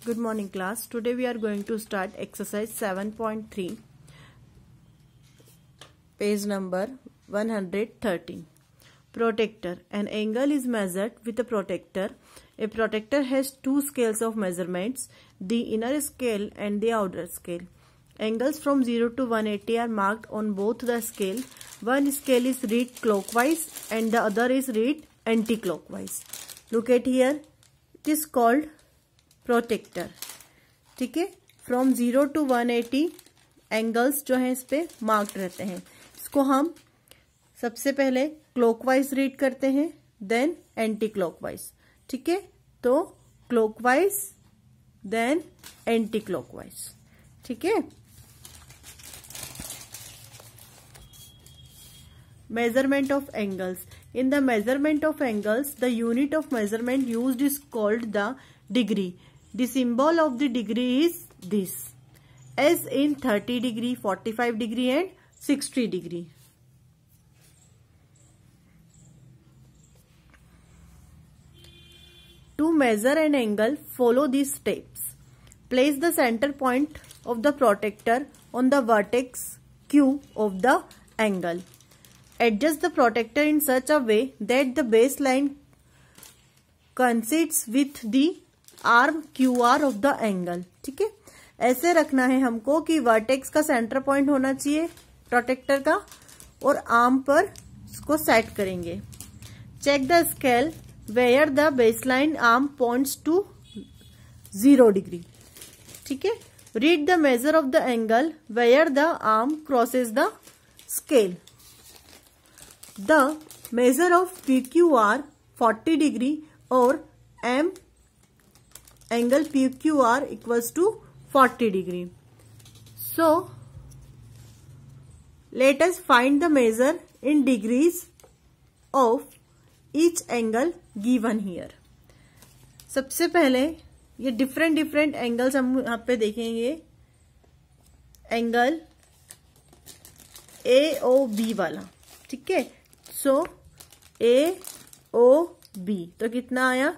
Good morning class. Today we are going to start exercise 7.3, page number 113. Protractor. An angle is measured with a protractor. A protractor has two scales of measurements, the inner scale and the outer scale. Angles from 0 to 180 are marked on both the scale. One scale is read clockwise and the other is read anti-clockwise. Look at here. It is called protractor. ठीक है, from 0 to 180 angles जो है इस पे marked रहते हैं. इसको हम सबसे पहले क्लॉकवाइज रीड करते हैं, देन एंटी क्लॉकवाइज. ठीक है, तो क्लॉकवाइज देन एंटी क्लॉकवाइज. ठीक है. Measurement of angles. In the measurement of angles, the unit of measurement used is called the degree. The symbol of the degree is this, as in 30 degree, 45 degree and 60 degree. To measure an angle, follow these steps. Place the center point of the protractor on the vertex Q of the angle. Adjust the protractor in such a way that the baseline coincides with the arm QR of the angle. ठीक है, ऐसे रखना है हमको कि vertex का centre point होना चाहिए प्रोटेक्टर का और आर्म पर इसको सेट करेंगे. Check the scale where the baseline arm points to 0 degree. ठीक है. Read the measure of the angle where the arm crosses the scale. The measure of PQR 40 degree or M angle PQR equals to 40 degree. So, let us find the measure in degrees of each angle given here. सबसे पहले ये different angles हम यहाँ पे देखेंगे. Angle AOB वाला. ठीक है. सो AOB तो कितना आया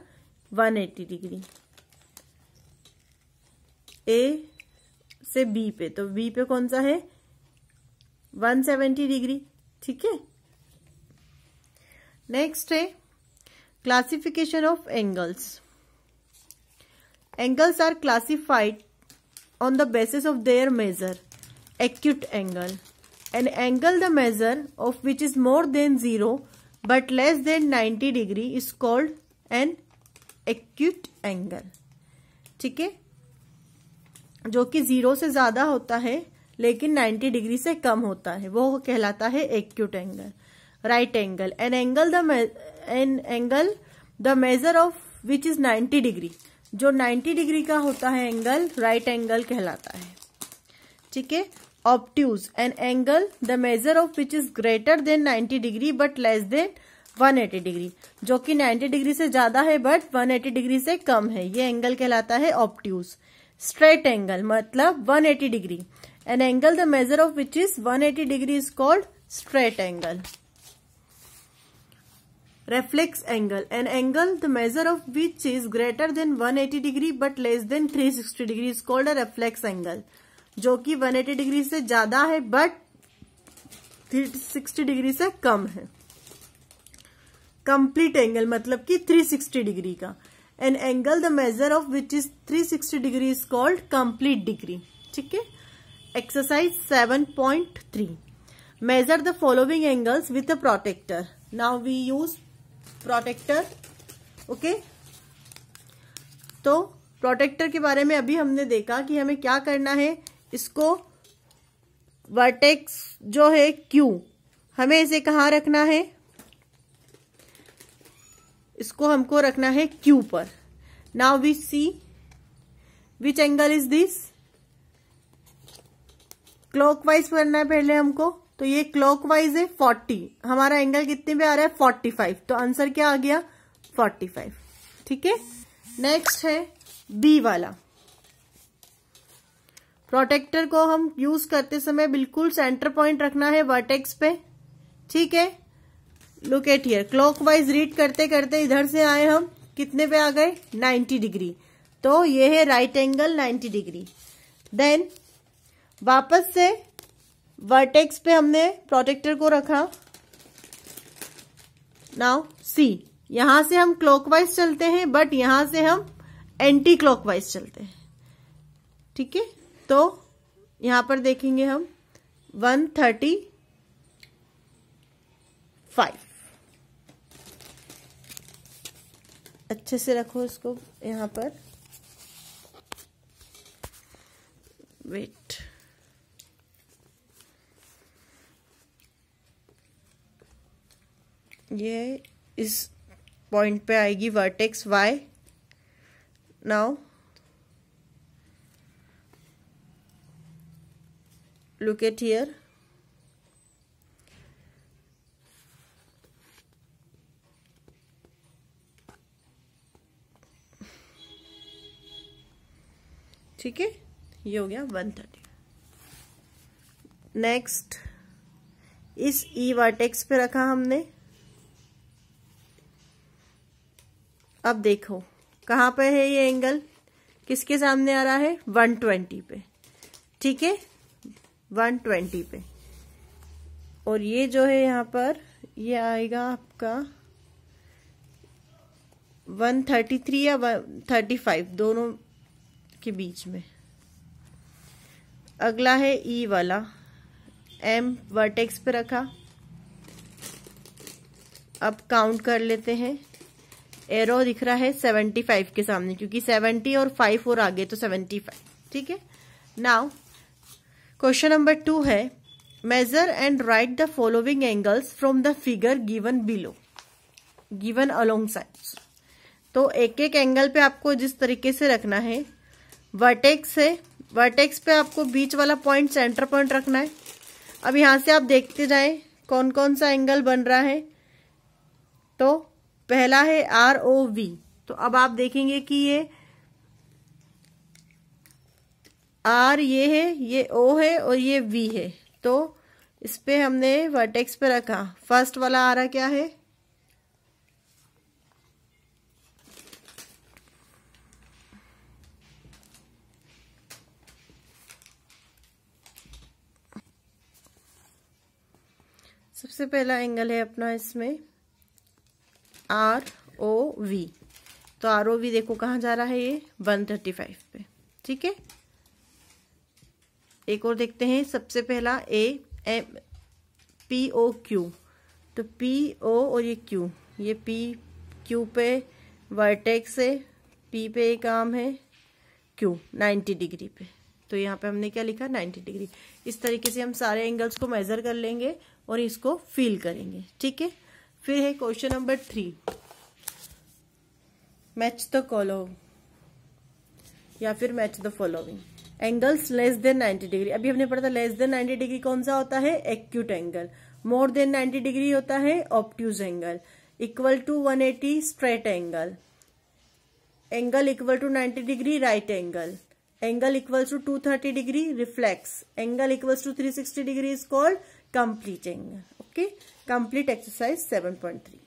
180 डिग्री. A से B पे, तो B पे कौन सा है 170 डिग्री. ठीक है. नेक्स्ट है classification of angles. Angles are classified on the basis of their measure. Acute angle. An angle the measure of which is more than 0 but less than 90 degree is called an acute angle. ठीक है, जो कि 0 से ज्यादा होता है लेकिन 90 degree से कम होता है, वो कहलाता है acute angle. Right angle. An angle the measure of which is 90 degree. जो 90 डिग्री का होता है एंगल राइट एंगल कहलाता है. ठीक है. Obtuse. An angle the measure of which is greater than 90 degree but less than 180 degree. जो कि 90 डिग्री से ज्यादा है बट 180 डिग्री से कम है, ये एंगल कहलाता है obtuse. Straight angle मतलब 180 degree. An angle the measure of which is 180 degree is called straight angle. Reflex angle. An angle the measure of which is greater than 180 degree but less than 360 degree is called a reflex angle. जो कि 180 degree से ज्यादा है but 360 degree से कम है. Complete angle मतलब कि 360 degree का. An angle the measure of which is 360 degree is called complete degree. ठीक है. Exercise 7.3. Measure the following angles with a protractor. Now we use protractor. Okay, तो प्रोटेक्टर के बारे में अभी हमने देखा कि हमें क्या करना है. इसको वर्टेक्स जो है Q, हमें इसे कहाँ रखना है, इसको हमको रखना है Q पर. Now we see which angle is this. Clockwise करना है पहले हमको, तो ये क्लॉकवाइज है 40. हमारा एंगल कितने पे आ रहा है 45, तो आंसर क्या आ गया 45. ठीक है. नेक्स्ट है B वाला. प्रोटेक्टर को हम यूज करते समय बिल्कुल सेंटर पॉइंट रखना है वर्टेक्स पे. ठीक है. Look at here. Clockwise read करते करते इधर से आए हम, कितने पे आ गए 90 डिग्री. तो ये है राइट एंगल 90 डिग्री। देन वापस से वर्टेक्स पे हमने प्रोटेक्टर को रखा। नाउ सी, यहां से हम क्लॉकवाइज चलते हैं बट यहां से हम एंटी क्लॉकवाइज चलते हैं। ठीक है, तो यहां पर देखेंगे हम 135। अच्छे से रखो इसको यहां पर, वेट। ये इस पॉइंट पे आएगी vertex y। Now look at here, ठीक है, ये हो गया 130। नेक्स्ट इस ई वर्टेक्स पे रखा हमने। अब देखो कहाँ पे है ये एंगल, किसके सामने आ रहा है, 120 पे। ठीक है, 120 पे। और ये जो है यहाँ पर ये आएगा आपका 133 या 135, दोनों के बीच में। अगला है ई वाला, एम वर्टेक्स पे रखा। अब काउंट कर लेते हैं, एरो दिख रहा है 75 के सामने, क्योंकि 70 और 5 और आगे तो 75। ठीक है, नाउ क्वेश्चन नंबर 2 है, measure and write the following angles from the figure given below, given along sides. तो एक एक एंगल पे आपको जिस तरीके से रखना है, वर्टेक्स है, वर्टेक्स पे आपको बीच वाला पॉइंट सेंटर पॉइंट रखना है। अब यहां से आप देखते जाएं कौन कौन सा एंगल बन रहा है। तो पहला है ROV। तो अब आप देखेंगे कि ये R ये है, ये O है और ये V है। तो इस पे हमने वर्टेक्स पे रखा। फर्स्ट वाला आ रहा क्या है, सबसे पहला एंगल है अपना इसमें ROV। तो ROV देखो कहाँ जा रहा है, ये 135 पे। ठीक है, एक और देखते हैं, सबसे पहला POQ। तो PO और ये Q, ये PQ पे वर्टेक्स है, P पे एक आर्म है, Q 90 डिग्री पे। तो यहाँ पे हमने क्या लिखा, 90 डिग्री। इस तरीके से हम सारे एंगल्स को मेजर कर लेंगे और इसको फील करेंगे। ठीक है, फिर है question number 3, match the column या फिर match the following angles less than 90 degree. अभी हमने पढ़ा था लेस देन 90 डिग्री कौन सा होता है, acute angle. More than 90 degree होता है obtuse angle. Equal to 180 straight angle. Angle equal to 90 degree right angle. Angle equals to 230 degree reflex. Angle equals to 360 degree is called complete angle. Okay, complete exercise 7.3।